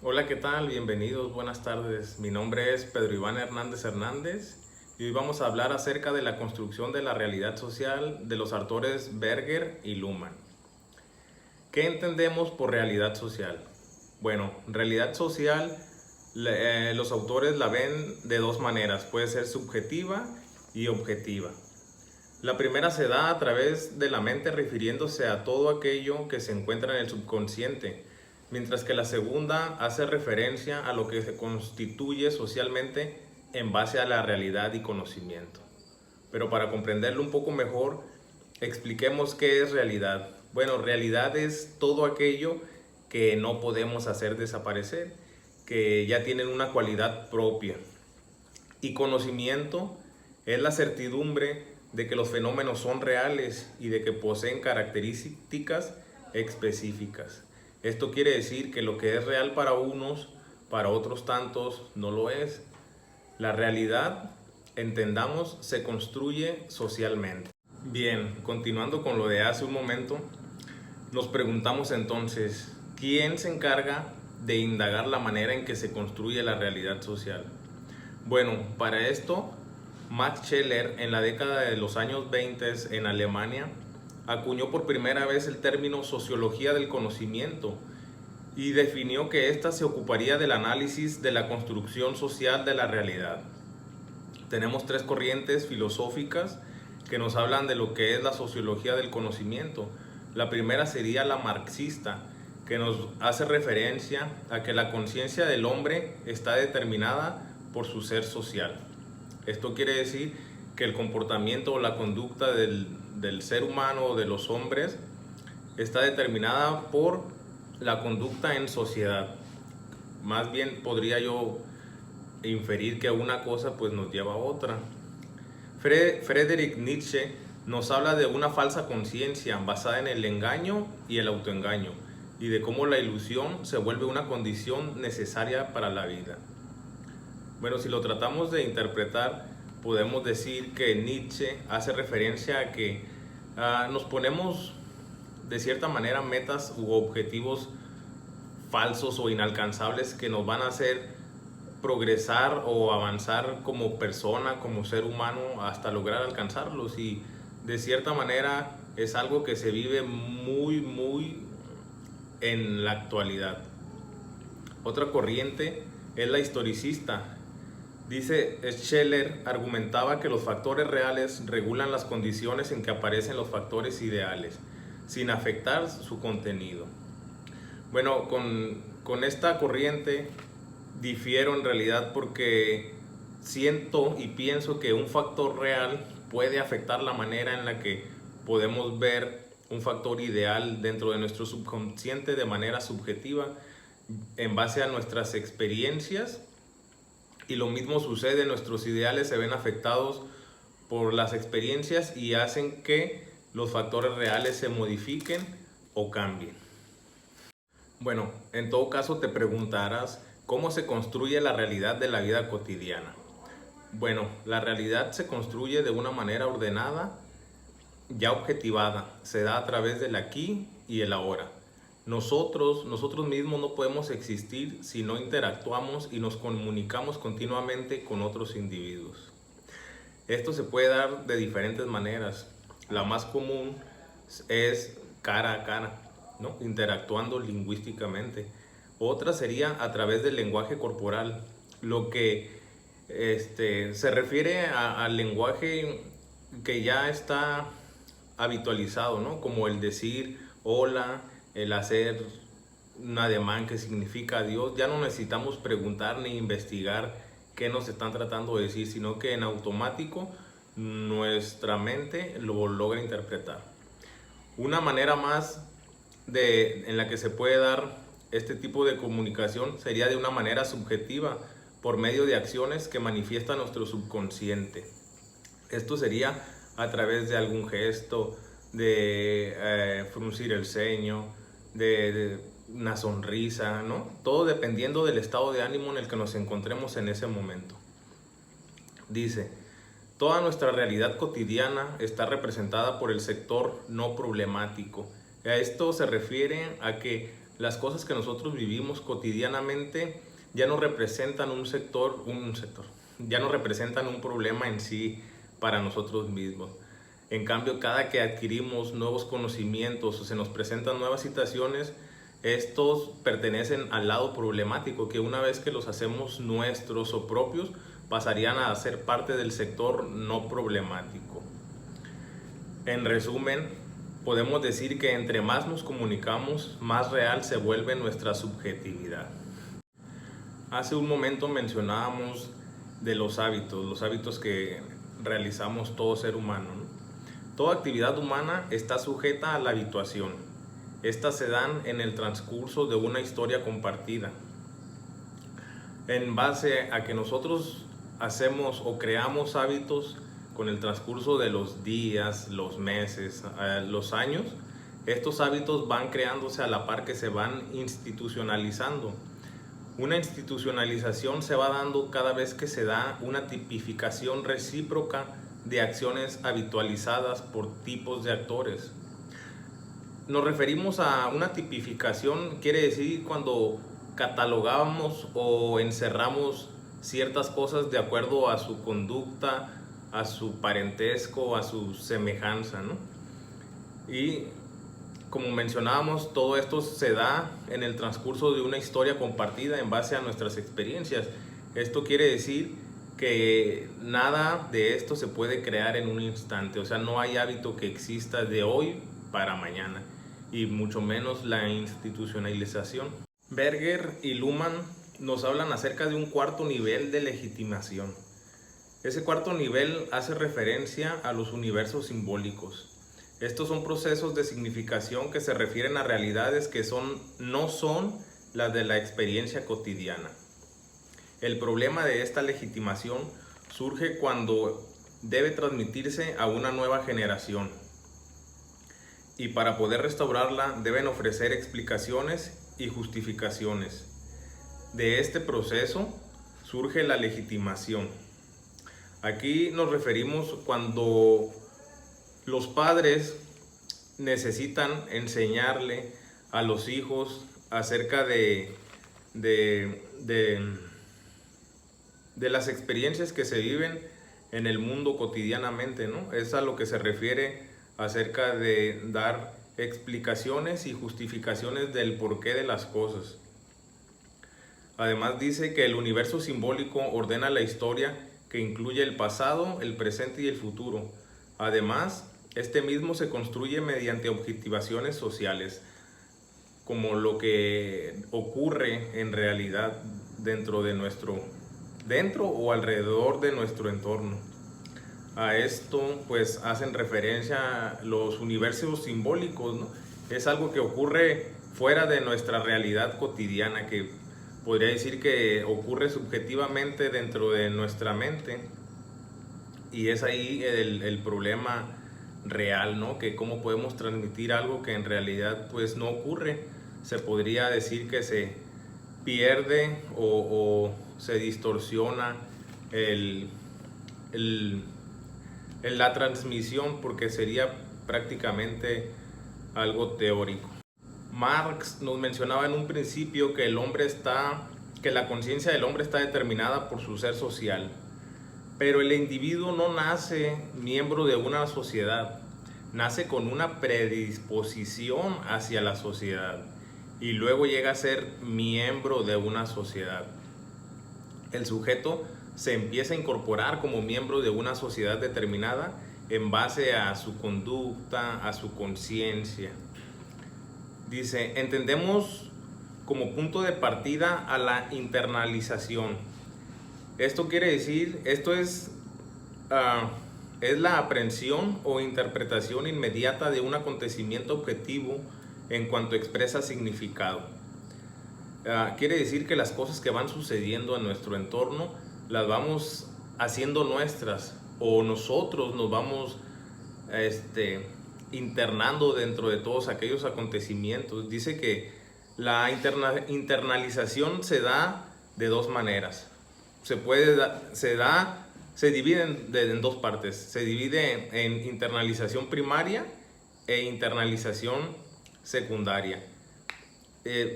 Hola, ¿qué tal? Bienvenidos, buenas tardes. Mi nombre es Pedro Iván Hernández Hernández y hoy vamos a hablar acerca de la construcción de la realidad social de los autores Berger y Luhmann. ¿Qué entendemos por realidad social? Bueno, realidad social, los autores la ven de dos maneras, puede ser subjetiva y objetiva. La primera se da a través de la mente refiriéndose a todo aquello que se encuentra en el subconsciente, mientras que la segunda hace referencia a lo que se constituye socialmente en base a la realidad y conocimiento. Pero para comprenderlo un poco mejor, expliquemos qué es realidad. Bueno, realidad es todo aquello que no podemos hacer desaparecer, que ya tienen una cualidad propia. Y conocimiento es la certidumbre de que los fenómenos son reales y de que poseen características específicas. Esto quiere decir que lo que es real para unos, para otros tantos no lo es. La realidad, entendamos, se construye socialmente. Bien, continuando con lo de hace un momento, nos preguntamos entonces, ¿quién se encarga de indagar la manera en que se construye la realidad social? Bueno, para esto, Max Scheler, en la década de los años 20 en Alemania, acuñó por primera vez el término sociología del conocimiento y definió que ésta se ocuparía del análisis de la construcción social de la realidad. Tenemos tres corrientes filosóficas que nos hablan de lo que es la sociología del conocimiento. La primera sería la marxista, que nos hace referencia a que la conciencia del hombre está determinada por su ser social. Esto quiere decir que el comportamiento o la conducta del ser humano o de los hombres está determinada por la conducta en sociedad. Más bien podría yo inferir que una cosa pues nos lleva a otra. Friedrich Nietzsche nos habla de una falsa conciencia basada en el engaño y el autoengaño, y de cómo la ilusión se vuelve una condición necesaria para la vida. Bueno, si lo tratamos de interpretar, podemos decir que Nietzsche hace referencia a que nos ponemos de cierta manera metas u objetivos falsos o inalcanzables que nos van a hacer progresar o avanzar como persona, como ser humano, hasta lograr alcanzarlos, y de cierta manera es algo que se vive muy en la actualidad. Otra corriente es la historicista. Dice Scheler, argumentaba que los factores reales regulan las condiciones en que aparecen los factores ideales, sin afectar su contenido. Bueno, con esta corriente difiero en realidad porque siento y pienso que un factor real puede afectar la manera en la que podemos ver un factor ideal dentro de nuestro subconsciente de manera subjetiva en base a nuestras experiencias, y lo mismo sucede, nuestros ideales se ven afectados por las experiencias y hacen que los factores reales se modifiquen o cambien. Bueno, en todo caso te preguntarás cómo se construye la realidad de la vida cotidiana. Bueno, la realidad se construye de una manera ordenada, ya objetivada, se da a través del aquí y el ahora. Nosotros mismos no podemos existir si no interactuamos y nos comunicamos continuamente con otros individuos. Esto se puede dar de diferentes maneras. La más común es cara a cara, ¿no? Interactuando lingüísticamente. Otra sería a través del lenguaje corporal, lo que se refiere al lenguaje que ya está habitualizado, ¿no? Como el decir hola, el hacer un ademán que significa adiós. Ya no necesitamos preguntar ni investigar qué nos están tratando de decir, sino que en automático nuestra mente lo logra interpretar. Una manera más en la que se puede dar este tipo de comunicación sería de una manera subjetiva, por medio de acciones que manifiesta nuestro subconsciente. Esto sería a través de algún gesto, de fruncir el ceño, de una sonrisa, ¿no? Todo dependiendo del estado de ánimo en el que nos encontremos en ese momento. Dice, toda nuestra realidad cotidiana está representada por el sector no problemático. A esto se refiere a que las cosas que nosotros vivimos cotidianamente ya no representan ya no representan un problema en sí para nosotros mismos. En cambio, cada que adquirimos nuevos conocimientos o se nos presentan nuevas situaciones, estos pertenecen al lado problemático, que una vez que los hacemos nuestros o propios, pasarían a ser parte del sector no problemático. En resumen, podemos decir que entre más nos comunicamos, más real se vuelve nuestra subjetividad. Hace un momento mencionábamos de los hábitos que realizamos todo ser humano, ¿no? Toda actividad humana está sujeta a la habituación. Estas se dan en el transcurso de una historia compartida. En base a que nosotros hacemos o creamos hábitos con el transcurso de los días, los meses, los años, estos hábitos van creándose a la par que se van institucionalizando. Una institucionalización se va dando cada vez que se da una tipificación recíproca de acciones habitualizadas por tipos de actores. Nos referimos a una tipificación, quiere decir cuando catalogamos o encerramos ciertas cosas de acuerdo a su conducta, a su parentesco, a su semejanza, ¿no? Y como mencionábamos, todo esto se da en el transcurso de una historia compartida en base a nuestras experiencias. Esto quiere decir que nada de esto se puede crear en un instante, o sea, no hay hábito que exista de hoy para mañana, y mucho menos la institucionalización. Berger y Luhmann nos hablan acerca de un cuarto nivel de legitimación. Ese cuarto nivel hace referencia a los universos simbólicos. Estos son procesos de significación que se refieren a realidades que no son las de la experiencia cotidiana. El problema de esta legitimación surge cuando debe transmitirse a una nueva generación. Y para poder restaurarla deben ofrecer explicaciones y justificaciones. De este proceso surge la legitimación. Aquí nos referimos cuando los padres necesitan enseñarle a los hijos acerca de las experiencias que se viven en el mundo cotidianamente, ¿no? Es a lo que se refiere acerca de dar explicaciones y justificaciones del porqué de las cosas. Además dice que el universo simbólico ordena la historia que incluye el pasado, el presente y el futuro. Además, este mismo se construye mediante objetivaciones sociales, como lo que ocurre en realidad dentro o alrededor de nuestro entorno. A esto pues hacen referencia los universos simbólicos, ¿no? Es algo que ocurre fuera de nuestra realidad cotidiana, que podría decir que ocurre subjetivamente dentro de nuestra mente, y es ahí el problema real, ¿no? Que cómo podemos transmitir algo que en realidad pues no ocurre. Se podría decir que se pierde o se distorsiona la transmisión, porque sería prácticamente algo teórico. Marx nos mencionaba en un principio que la conciencia del hombre está determinada por su ser social, pero el individuo no nace miembro de una sociedad, nace con una predisposición hacia la sociedad y luego llega a ser miembro de una sociedad. El sujeto se empieza a incorporar como miembro de una sociedad determinada en base a su conducta, a su conciencia. Dice, entendemos como punto de partida a la internalización. Esto quiere decir, esto es la aprehensión o interpretación inmediata de un acontecimiento objetivo en cuanto expresa significado. Quiere decir que las cosas que van sucediendo en nuestro entorno las vamos haciendo nuestras, o nosotros nos vamos internando dentro de todos aquellos acontecimientos. Dice que la internalización se da de dos maneras. Se divide en dos partes. Se divide en internalización primaria e internalización secundaria.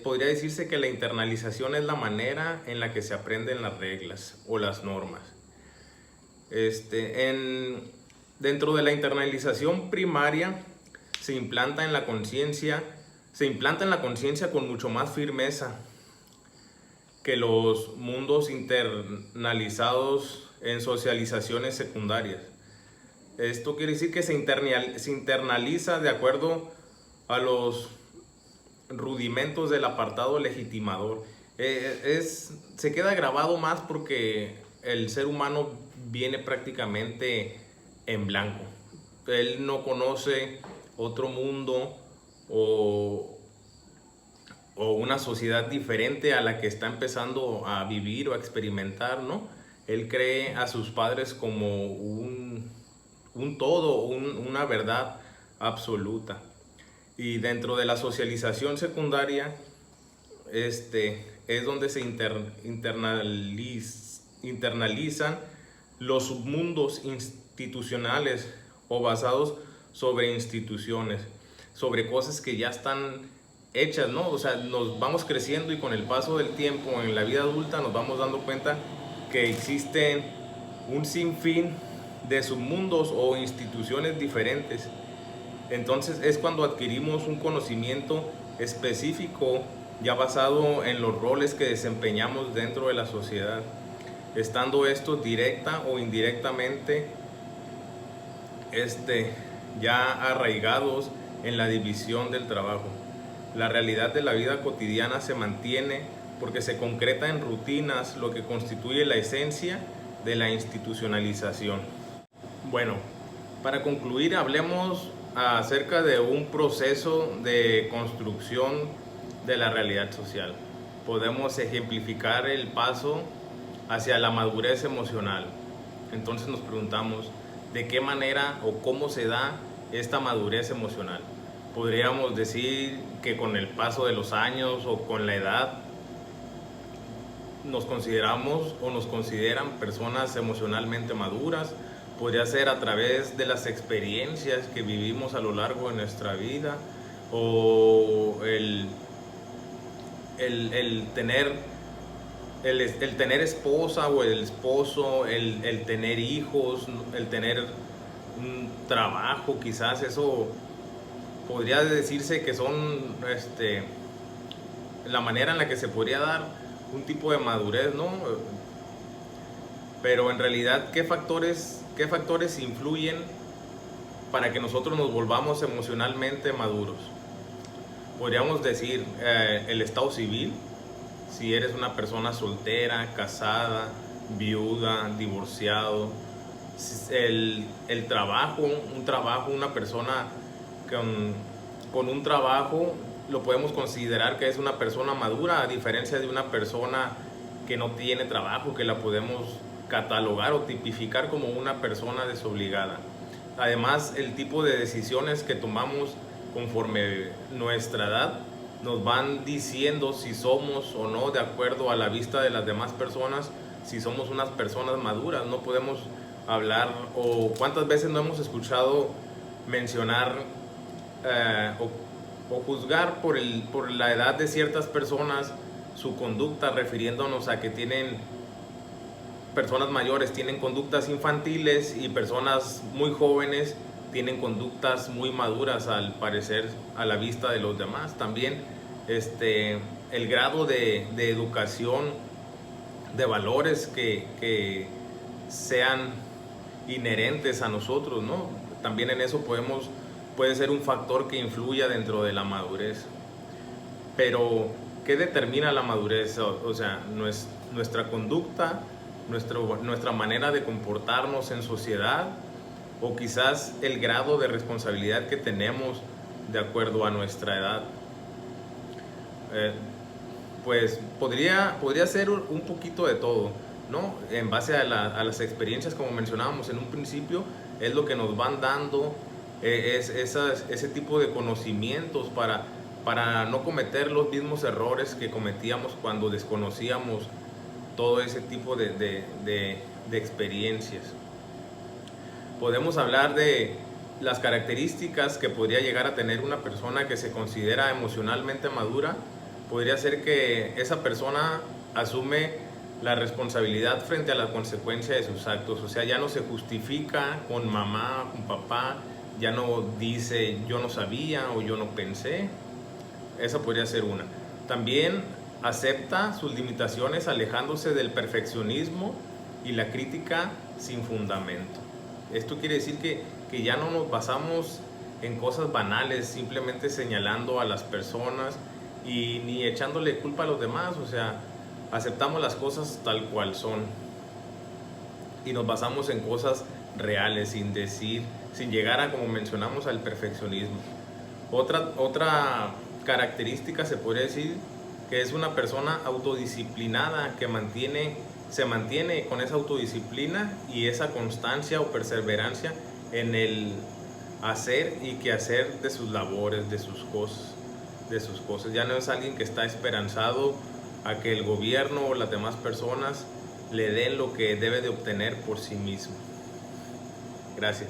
podría decirse que la internalización es la manera en la que se aprenden las reglas o las normas. Dentro de la internalización primaria se implanta en la conciencia con mucho más firmeza que los mundos internalizados en socializaciones secundarias. Esto quiere decir que se internaliza de acuerdo a los rudimentos del apartado legitimador. Se queda grabado más porque el ser humano viene prácticamente en blanco. Él no conoce otro mundo o una sociedad diferente a la que está empezando a vivir o a experimentar, ¿no? Él cree a sus padres como un todo, una verdad absoluta. Y dentro de la socialización secundaria, es donde se internalizan los submundos institucionales o basados sobre instituciones, sobre cosas que ya están hechas, ¿no? O sea, nos vamos creciendo y con el paso del tiempo en la vida adulta nos vamos dando cuenta que existen un sinfín de submundos o instituciones diferentes. Entonces es cuando adquirimos un conocimiento específico ya basado en los roles que desempeñamos dentro de la sociedad, estando estos directa o indirectamente ya arraigados en la división del trabajo. La realidad de la vida cotidiana se mantiene porque se concreta en rutinas, lo que constituye la esencia de la institucionalización. Bueno, para concluir, hablemos acerca de un proceso de construcción de la realidad social. Podemos ejemplificar el paso hacia la madurez emocional. Entonces nos preguntamos, ¿de qué manera o cómo se da esta madurez emocional? Podríamos decir que con el paso de los años o con la edad nos consideramos o nos consideran personas emocionalmente maduras. Podría ser a través de las experiencias que vivimos a lo largo de nuestra vida, o el tener esposa o el esposo, el tener hijos, el tener un trabajo. Quizás eso podría decirse que son la manera en la que se podría dar un tipo de madurez, ¿no? Pero en realidad, ¿qué factores influyen para que nosotros nos volvamos emocionalmente maduros? Podríamos decir el estado civil, si eres una persona soltera, casada, viuda, divorciado, el trabajo, una persona con un trabajo lo podemos considerar que es una persona madura, a diferencia de una persona que no tiene trabajo, que la podemos catalogar o tipificar como una persona desobligada. Además, el tipo de decisiones que tomamos conforme nuestra edad nos van diciendo si somos o no, de acuerdo a la vista de las demás personas, si somos unas personas maduras. No podemos hablar, o cuántas veces no hemos escuchado mencionar o juzgar por la edad de ciertas personas su conducta, refiriéndonos a que personas mayores tienen conductas infantiles y personas muy jóvenes tienen conductas muy maduras, al parecer, a la vista de los demás. También el grado de educación, de valores que sean inherentes a nosotros, ¿no? También en eso puede ser un factor que influya dentro de la madurez. Pero, ¿qué determina la madurez? O sea, nuestra conducta, nuestra manera de comportarnos en sociedad, o quizás el grado de responsabilidad que tenemos de acuerdo a nuestra edad. Pues podría ser un poquito de todo, ¿no? En base a las experiencias, como mencionábamos en un principio, es lo que nos van dando ese tipo de conocimientos para no cometer los mismos errores que cometíamos cuando desconocíamos todo ese tipo de experiencias. Podemos hablar de las características que podría llegar a tener una persona que se considera emocionalmente madura. podría ser que esa persona asume la responsabilidad frente a la consecuencia de sus actos. O sea, ya no se justifica con mamá, con papá, ya no dice yo no sabía o yo no pensé. Esa podría ser una. También acepta sus limitaciones alejándose del perfeccionismo y la crítica sin fundamento. Esto quiere decir que ya no nos basamos en cosas banales, simplemente señalando a las personas y ni echándole culpa a los demás. O sea, aceptamos las cosas tal cual son y nos basamos en cosas reales, sin llegar a, como mencionamos, al perfeccionismo. Otra característica se podría decir que es una persona autodisciplinada que se mantiene con esa autodisciplina y esa constancia o perseverancia en el hacer y quehacer de sus labores, de sus cosas. Ya no es alguien que está esperanzado a que el gobierno o las demás personas le den lo que debe de obtener por sí mismo. Gracias.